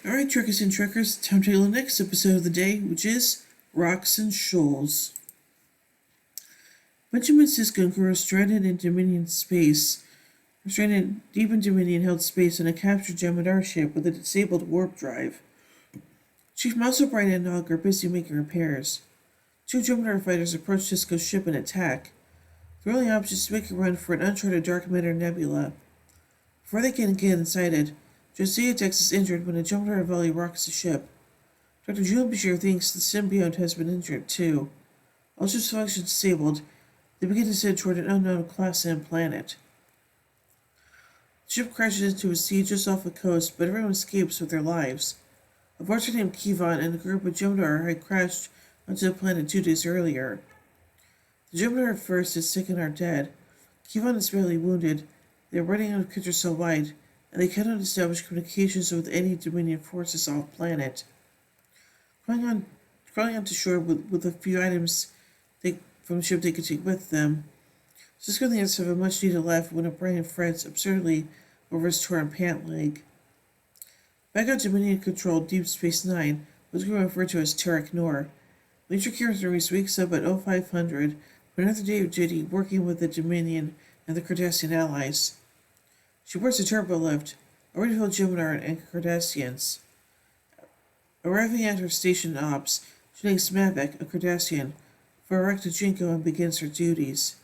Alright, Trekkers and Trekkers, time to the next episode of the day, which is Rocks and Shoals. Benjamin Sisko and crew are stranded in Dominion space. We're stranded deep in Dominion-held space on a captured Jem'Hadar ship with a disabled warp drive. Chief Mouse O'Brien and Nog are busy making repairs. Two Jem'Hadar fighters approach Sisko's ship and attack. Their only option is to make a run for an uncharted dark matter nebula. Before they can get inside it, Josiah Dex is injured when a Jem'Hadar volley rocks the ship. Dr. Julian Bashir thinks the symbiote has been injured too. All ship's functions disabled, they begin to descend toward an unknown Class M planet. The ship crashes into a sea just off the coast, but everyone escapes with their lives. A bartender named Kivon and a group of Jem'Hadar had crashed onto the planet 2 days earlier. The Jem'Hadar at first is sick and are dead. Kivon is badly wounded. They are running out of creatures so wide, and they cannot establish communications with any Dominion forces off-planet. Crawling onto shore with a few items from the ship they could take with them, Sisko and the others have a much-needed laugh when O'Brien frets absurdly over his torn pant leg. Back on Dominion-controlled Deep Space Nine, was referred to as Tarek Noor. Major Kieran Reese wakes up at 0500 for another day of duty working with the Dominion and the Cardassian allies. She boards a turbo lift, already full of Jem'Hadar and Cardassians. Arriving at her station ops, she takes Mavik, a Cardassian, for a Jinko and begins her duties.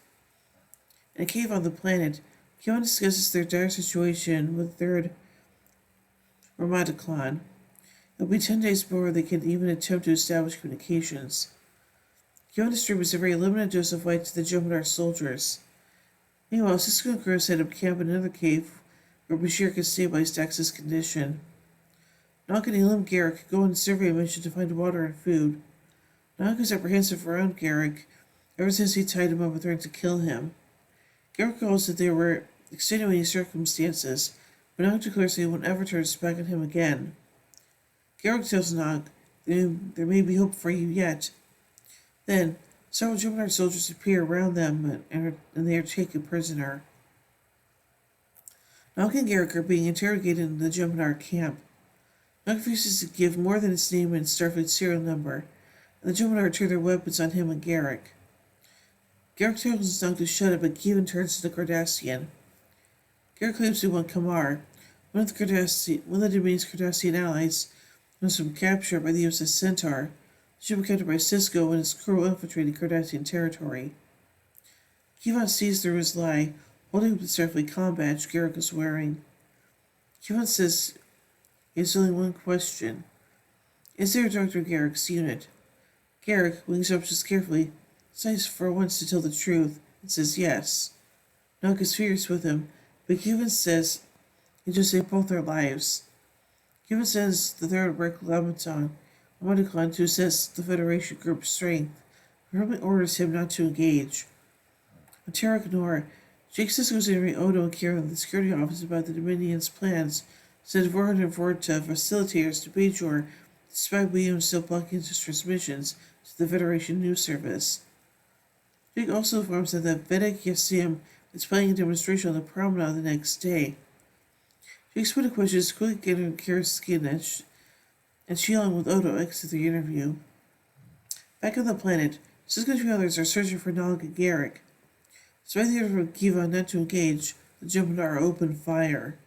In a cave on the planet, Kevin discusses their dire situation with third Ramadaclan. It'll be 10 days before they can even attempt to establish communications. Kevin distributes a very limited dose of light to the Jem'Hadar soldiers. Meanwhile, Sisko and crew set up camp in another cave where Bashir can stabilize Dax's condition. Nog and Elim Garrick go on a survey mission to find water and food. Nog is apprehensive around Garrick ever since he tied him up and threatened to kill him. Garrick calls that there were extenuating circumstances, but Nog declares he won't ever turn his back on him again. Garrick tells Nog there may be hope for you yet. Then, several Jem'Hadar soldiers appear around them and they are taken prisoner. Nog and Garrick are being interrogated in the Jem'Hadar camp. Nog refuses to give more than his name and Starfleet serial number, and the Jem'Hadar turn their weapons on him and Garrick. Garrick tells Nog to shut up, but Kevin turns to the Cardassian. Garrick claims to want Kamar, one of the Dominion's Cardassian allies, was from capture by the USS Centaur. The ship was captured by Sisko and his crew infiltrating Cardassian territory. Kevin sees through his lie, holding up the Starfleet comm badge Garrick is wearing. Kevin says he has only one question. Is there a Dr. Garrick's unit? Garrick, when he's up just carefully, decides for once to tell the truth and says yes. Nog is furious with him, but Kevin says he just saved both their lives. Kevin sends the third Ramadaclan to assess the Federation group's strength, and firmly orders him not to engage. On Tarek Noor, Jake Sisko's interviewing Odo and Kieran in the security office about the Dominion's plans to send 404 facilitators to Bajor, despite William still blocking his transmissions to the Federation news service. Jake also informs them that Vedek Yassim is planning a demonstration on the promenade the next day. Jake's point of questions quickly get under Kira's skin and she, along with Odo, exit the interview. Back on the planet, Sisko and two others are searching for Nog and Garrick. Despite the order from Kivon not to engage, the Jem'Hadar open fire.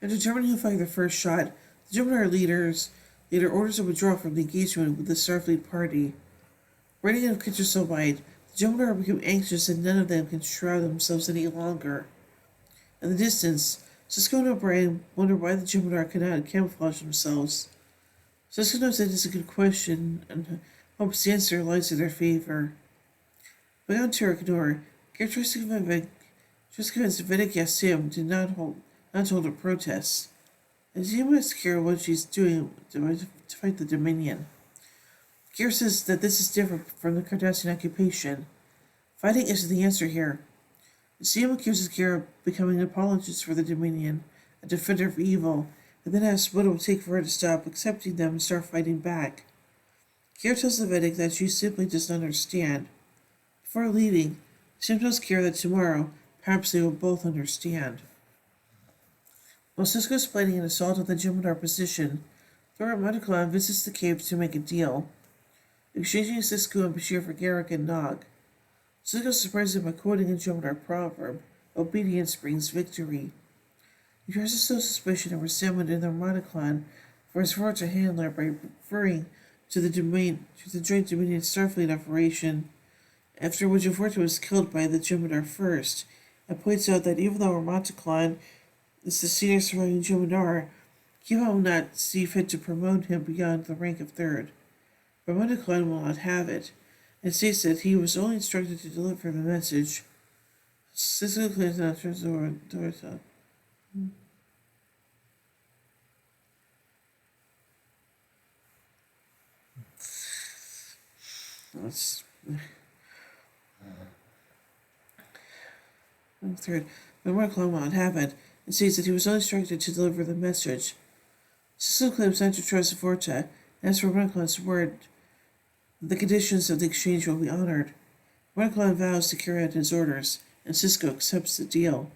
After determining who fired the first shot, the Jem'Hadar leader orders a withdrawal from the engagement with the Starfleet party. Running out of creatures so wide, the Jem'Hadar become anxious and none of them can shroud themselves any longer. In the distance, Sisko and O'Brien wonder why the Jem'Hadar cannot camouflage themselves. Sisko knows that is a good question and hopes the answer lies in their favor. But on Tarek Noor, Garrick tries to convince Vedek Yassim to not hold a protest. As he asks Kira what she's doing to fight the Dominion. Kira says that this is different from the Cardassian occupation. Fighting isn't the answer here. Yassim accuses Kira of becoming an apologist for the Dominion, a defender of evil, and then asks what it will take for her to stop accepting them and start fighting back. Kira tells the Vedek that she simply does not understand. Before leaving, Yassim tells Kira that tomorrow, perhaps they will both understand. While Cisco is planning an assault on the Jem'Hadar position, Thora Monoclon visits the cave to make a deal, exchanging Cisco and Bashir for Garrick and Nog. Cisco surprises him by quoting a Jem'Hadar proverb, "Obedience brings victory." He tries to sow suspicion and resentment in the Monoclon for his Forza handler by referring to the Joint Dominion Starfleet operation, after which Forza was killed by the Jem'Hadar first, and points out that even though Ramataclon is the senior surviving Jem'Hadar, Kiva will not see fit to promote him beyond the rank of third. Ramataclon will not have it, and states that he was only instructed to deliver the message. Cisco claims not to Dorsa. Third, the Ramataclon will not have it, and states that he was only instructed to deliver the message. Cisco claims not to trust Vorta, and asks for Ramataclon's word the conditions of the exchange will be honored. Ramataclon vows to carry out his orders, and Cisco accepts the deal.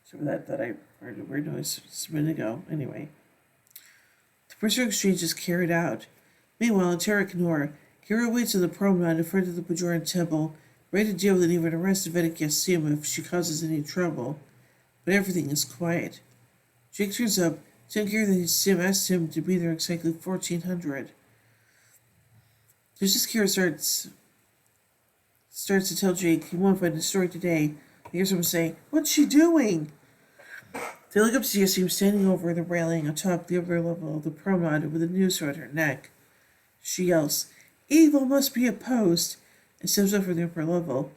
So that I heard a weird noise just a minute ago. Anyway. The prisoner exchange is carried out. Meanwhile, in Terra Nor, Kira waits on the promenade in front of the Bajoran temple, ready to deal with and even arrest Vedic Yasim if she causes any trouble. But everything is quiet. Jake turns up, telling Kira that Sim asked him to be there exactly 1400. Just as Kira starts to tell Jake he won't find the story today, he hears someone say, "What's she doing?" They look up to see Yasim standing over the railing atop the upper level of the promenade with a noose around her neck. She yells, "Evil must be opposed," and steps up from the upper level.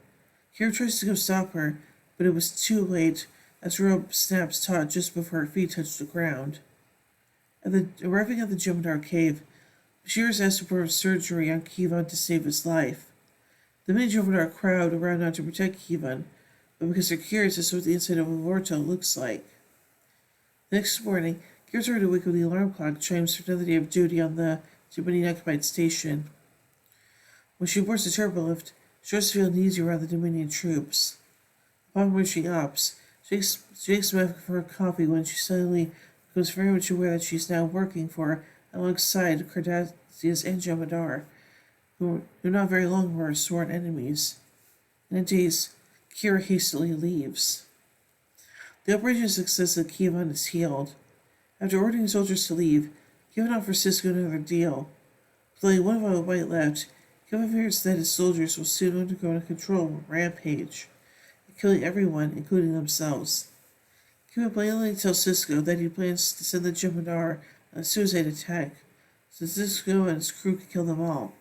Kira tries to go stop her, but it was too late as her rope snaps taut just before her feet touch the ground. Arriving at the Jem'Hadar cave, Bashir is asked to perform surgery on Kivan to save his life. The many Jem'Hadar crowd around not to protect Kivan, but because they're curious as to what the inside of a Vorto looks like. The next morning, Kira's already awake when the alarm clock chimes for another day of duty on the Dominion-occupied station. When she boards the turbolift, she starts to feel uneasy around the Dominion troops. Upon reaching ops, she takes a for her coffee when she suddenly becomes very much aware that she's now working for alongside Cardassians and Jem'Hadar, who not very long were sworn enemies. In a daze, Kira hastily leaves. The operation success of Kivan is healed. After ordering soldiers to leave, Kivan offers Cisco another deal. With only one vote of white left, Kivan fears that his soldiers will soon undergo a control rampage, killing everyone, including themselves. Kivan blatantly tells Cisco that he plans to send the Jem'Hadar on a suicide attack, so Cisco and his crew can kill them all.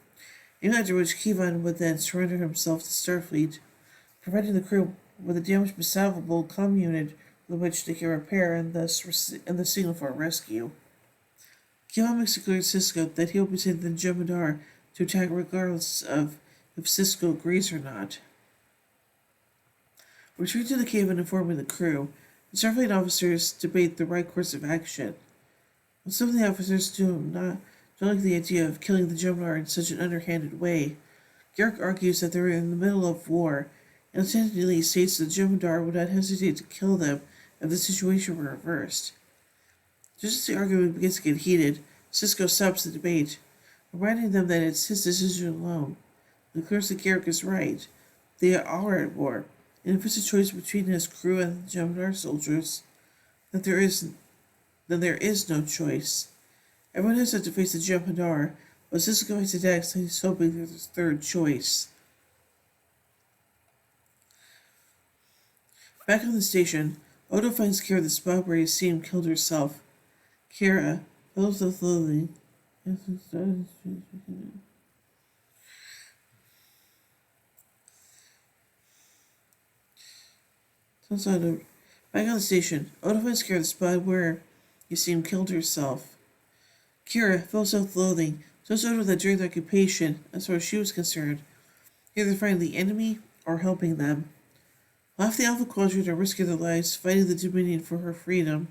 After which Kivan would then surrender himself to Starfleet, providing the crew with a damaged but salvable comm unit with which they can repair and the signal for a rescue. Kivan makes it clear to Cisco that he'll be sending the Jem'Hadar to attack regardless of if Cisco agrees or not. Returning to the cave and informing the crew, the Starfleet officers debate the right course of action. While some of the officers don't like the idea of killing the Jem'Hadar in such an underhanded way, Garrick argues that they're in the middle of war, and attentively states that the Jem'Hadar would not hesitate to kill them if the situation were reversed. Just as the argument begins to get heated, Cisco stops the debate, reminding them that it's his decision alone. It clears that Garrick is right. They are at war, and if it's a choice between his crew and the Jem'Hadar soldiers, then there is no choice. Everyone has to face the Jem'Hadar, but Cisco makes attacks and he's hoping there's his third choice. Back on the station, Odo finds Kira the spot where Yasim killed herself. Kira, filled with loathing, back on the station, Odo finds Kira the spot where Yasim killed herself. Kira, filled with self-loathing, tells Odo that during the occupation, as far as she was concerned, either fighting the enemy or helping them. Half the Alpha Quadrant are risking their lives fighting the Dominion for her freedom.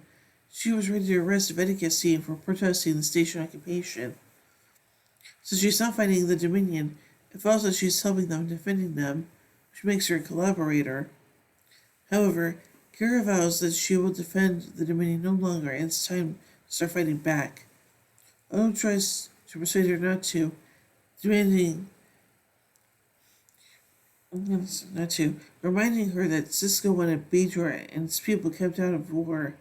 She was ready to arrest Vedic Yasim for protesting the station occupation. Since she's not fighting the Dominion, it follows that she's helping them and defending them, which makes her a collaborator. However, Kira vows that she will defend the Dominion no longer, and it's time to start fighting back. Odo tries to persuade her demanding not to, reminding her that Cisco wanted Bajor and his people kept out of war.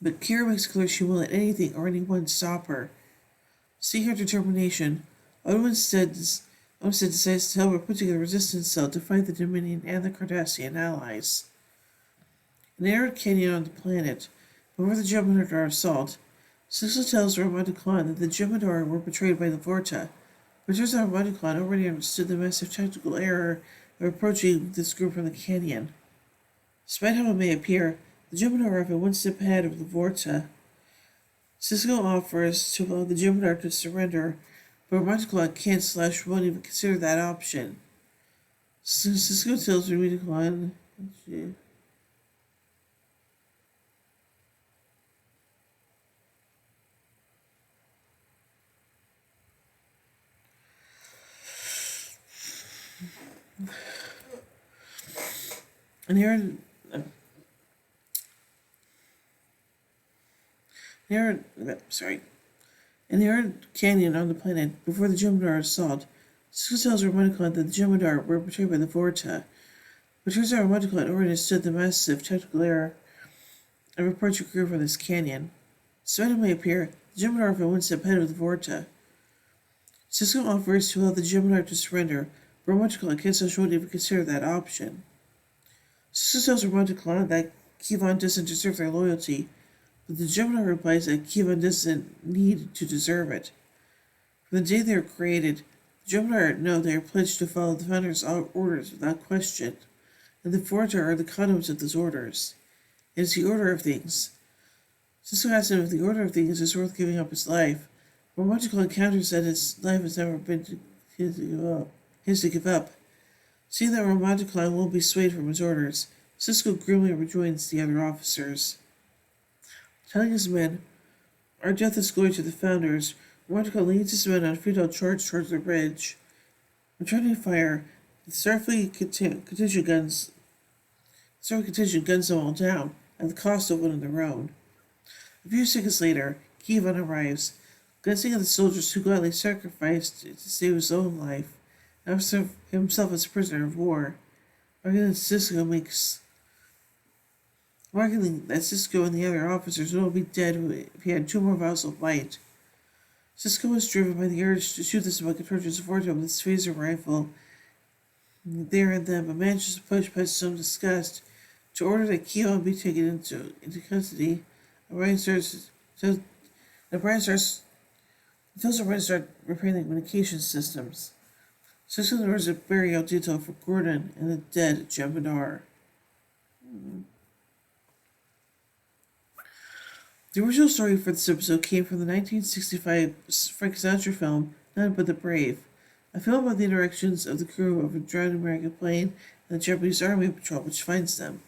But Kira makes clear she won't let anything or anyone stop her. Seeing her determination, Odo decides to help her put together a resistance cell to fight the Dominion and the Cardassian allies. In an arid canyon on the planet, before the Jem'Hadar assault, Cisco tells Ramadaklan that the Jem'Hadar were betrayed by the Vorta, but turns out Ramadaklan already understood the massive tactical error of approaching this group from the canyon. Despite how it may appear, the Jem'Hadar are one step ahead of the Vorta. Cisco offers to allow the Jem'Hadar to surrender, but Ramadaklan can't/won't even consider that option. Cisco tells Ramadaklan an arid canyon on the planet before the Jem'Hadar assault. Cisco tells Ramadaklan that the Jem'Hadar were betrayed by the Vorta, but turns out Ramadaklan already understood the massive tactical error of approaching a group from this canyon. Despite it may appear, the Jem'Hadar are one step ahead of the Vorta. Cisco offers to allow the Jem'Hadar to surrender, but Ramadaklan can't/won't even consider that option. Cisco tells Ramadaklan that Kivon doesn't deserve their loyalty, but the Jem'Hadar replies that Kivon doesn't need to deserve it. From the day they were created, the Jem'Hadar know they are pledged to follow the Founder's orders without question, and the Vorta are the conduits of those orders. It is the order of things. Cisco asks him if the order of things is worth giving up his life. Ramadaklan counters that his life has never been his to give up. Seeing that Ramadaklan won't be swayed from his orders, Cisco grimly rejoins the other officers. Telling his men, "Our death is glory to the Founders," Ramadaklan leads his men on a futile charge towards the ridge. Returning fire, the Starfleet contingent guns them all down, at the cost of one of their own. A few seconds later, Kivon arrives, glancing at the soldiers who gladly sacrificed to save his own life, and himself as a prisoner of war, arguing that Cisco and the other officers would all be dead if he had 2 more vows of light. Cisco was driven by the urge to shoot the Smuggler's Vorta with his phaser rifle there and then, but manages to push past some disgust to order that Kivon be taken into custody. Brian tells Brian to start repairing the communication systems. Cisco orders a burial detail for Gordon and the dead Jem'Hadar. The original story for this episode came from the 1965 Frank Sinatra film None But the Brave, a film about the interactions of the crew of a drowned American plane and the Japanese Army patrol which finds them.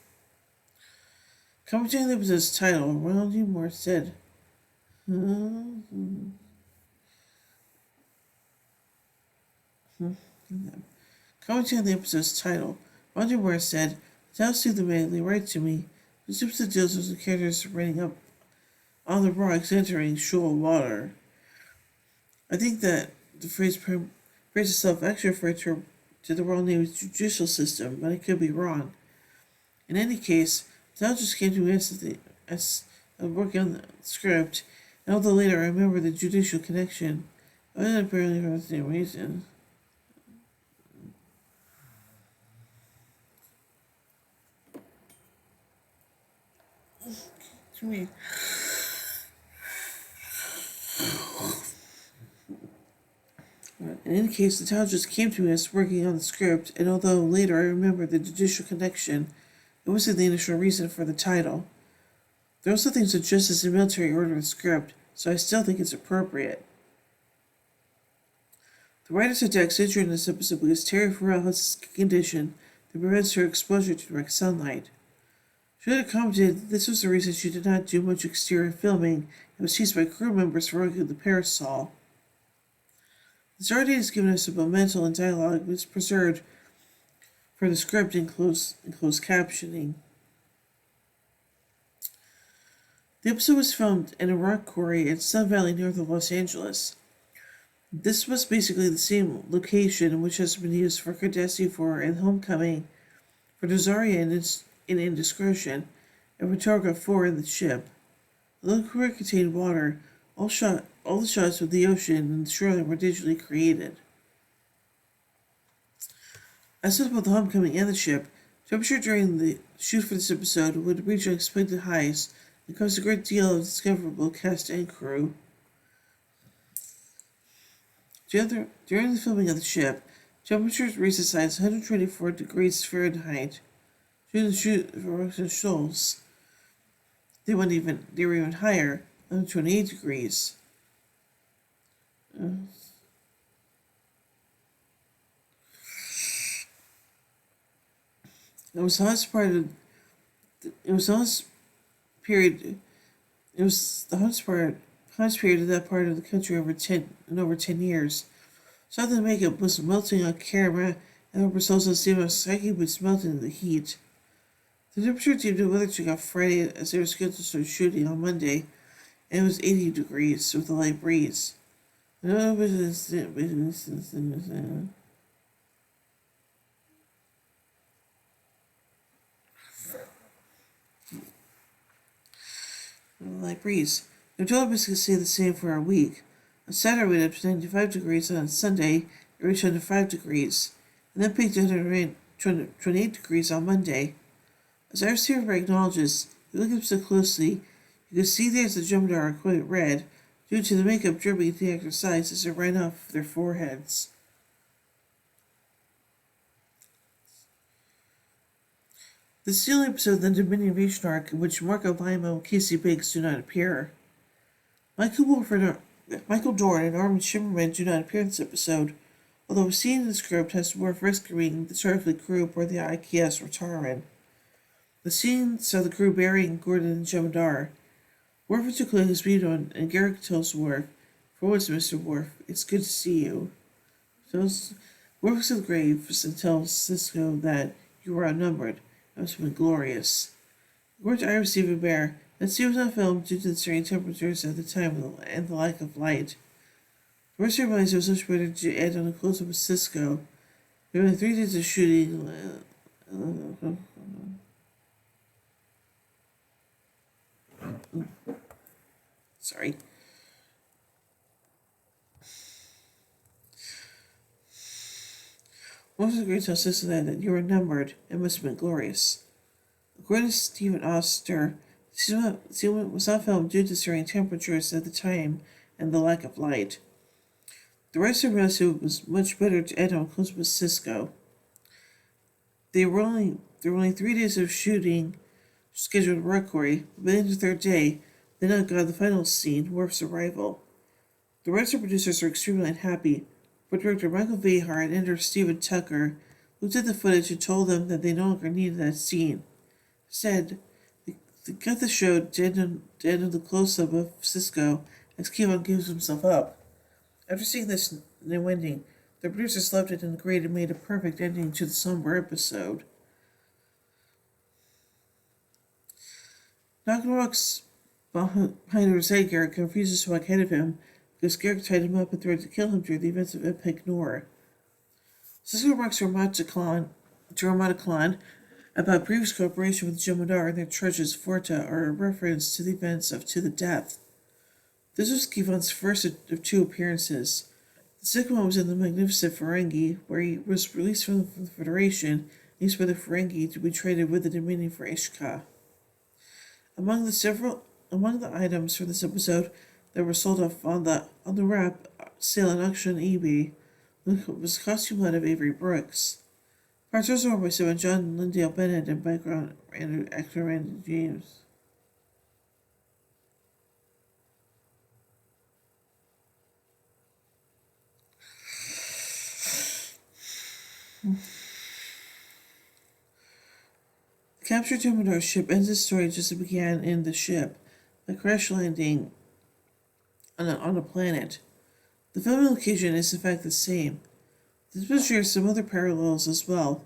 Commenting on the episode's title, Ronald D. Moore said, Commenting on the episode's title, Roger Moore said, "The title seemed immediately right to me. This episode deals with the characters running up on the rocks entering shoal water. I think that the phrase itself actually refers to the Royal Navy's judicial system, but I could be wrong. In any case, the title just came to me as I was working on the script, and although later I remember the judicial connection, I wasn't apparently for the same reason." To me. In any case, the title just came to me as working on the script, and although later I remember the judicial connection, it wasn't the initial reason for the title. There are also things that just as a military order in the script, so I still think it's appropriate. The writers had Dax injured in this episode because Terry Farrell has a skin condition that prevents her exposure to direct sunlight. She later commented that this was the reason she did not do much exterior filming and was teased by crew members for working with the parasol. The star date is given us a momental and dialogue, but is preserved for the script in closed captioning. The episode was filmed in a rock quarry in Sun Valley north of Los Angeles. This was basically the same location which has been used for Cardassia 4 and Homecoming, for Dazaria in Indiscretion, and for Targa 4 in the ship. The quarry contained water. All the shots of the ocean and the shoreline were digitally created. As with both the Homecoming and the ship, temperature during the shoot for this episode would reach unexpected highs and cause a great deal of discoverable cast and crew. During the filming of the ship, temperatures reached as high as 124 degrees Fahrenheit. During the shoot for Rocks and Shoals, they were even higher, 128 degrees. It was the hottest part of. It was the hottest period. It was the hottest period of that part of the country over 10 years. So the makeup was melting on camera, and the results seemed as Psyche was melting in the heat. The temperature deemed the weather check on Friday as they were scheduled to start shooting on Monday, and it was 80 degrees with a light breeze. Light breeze. The total basically stayed the same for a week. On Saturday, we went up to 95 degrees, and on Sunday, it reached 105 degrees, and then peaked at 128 degrees on Monday. As our server acknowledges, if you look up so closely, you can see there's the Jumdar are quite red, due to the makeup dripping at the actor's eyes as it ran off their foreheads. The stealing episode of the Dominion Invasion arc, in which Marco Lima and Casey Biggs do not appear. Michael Dorn and Armin Shimmerman do not appear in this episode, although a scene in the script has Worf rescuing the Starfleet crew aboard the IKS Rataran. The scene saw the crew burying Gordon and Jem'Hadar. Worf is declaring his veto, and Garrick tells Worf, "For once, Mr. Worf, it's good to see you." Worf is to the grave and tells Sisko that you were outnumbered. It must have been glorious. According to Ira Stephen Bear, that scene was not filmed due to the extreme temperatures at the time and the lack of light. The rest reminds it was much better to add on a close-up of Sisko. During 3 days of shooting, sorry. Most of the great tell Sisko that you were numbered. It must have been glorious. According to Stephen Oster, the scene was not filmed due to extreme temperatures at the time and the lack of light. The rest of it was much better to add on close with Sisko. There were only 3 days of shooting scheduled at Rock Quarry, but in the 3rd day, they now got the final scene, Worf's arrival. The rest of producers are extremely unhappy, but director Michael Vahar and editor Stephen Tucker looked at the footage and told them that they no longer needed that scene. Said, they cut the show to end on the close-up of Sisko as Kevon gives himself up. After seeing this new ending, the producers loved it and agreed it made a perfect ending to the somber episode. Knocking rocks behind his head, Garrick refuses to walk ahead of him because Garrick tied him up and threatened to kill him during the events of Epic Nor. Sisko remarks to Ramataclan about previous cooperation with Jem'Hadar and their treasures Forta are a reference to the events of To the Death. This was Kevon's first of 2 appearances. The second one was in the Magnificent Ferengi, where he was released from the Federation and used by the Ferengi to be traded with the Dominion for Ishka. Among the items for this episode that were sold off on the wrap sale and auction on eBay was a costume line of Avery Brooks. Parts also owned by John Lindale Bennett and background actor Randy James. The captured Jem'Hadar ship ends its story just as it began in the ship, a crash landing on a planet. The filming location is in fact the same. This will share some other parallels as well.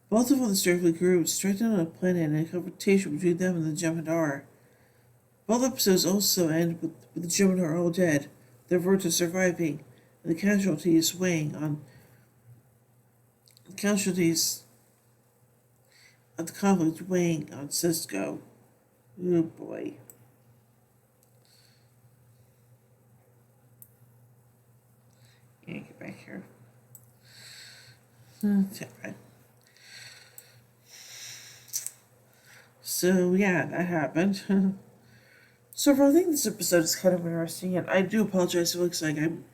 Both of the Starfleet groups stranded on a planet and a confrontation between them and the Jem'Hadar. Both episodes also end with the Gemini all dead, their virtues surviving, and the casualties of the conflict weighing on Cisco. Oh boy. Get back here. Okay. So yeah, that happened. So I think this episode is kind of interesting, and I do apologize. It looks like I'm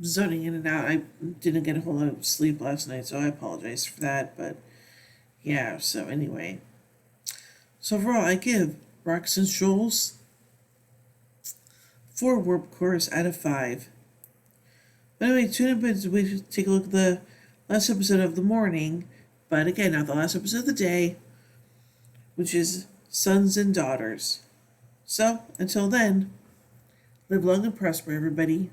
zoning in and out. I didn't get a whole lot of sleep last night, so I apologize for that. But yeah, so anyway. So overall, I give Rocks and Shoals 4 warp cores out of 5. But anyway, tune in as we take a look at the last episode of the morning, but again, not the last episode of the day, which is Sons and Daughters. So, until then, live long and prosper, everybody.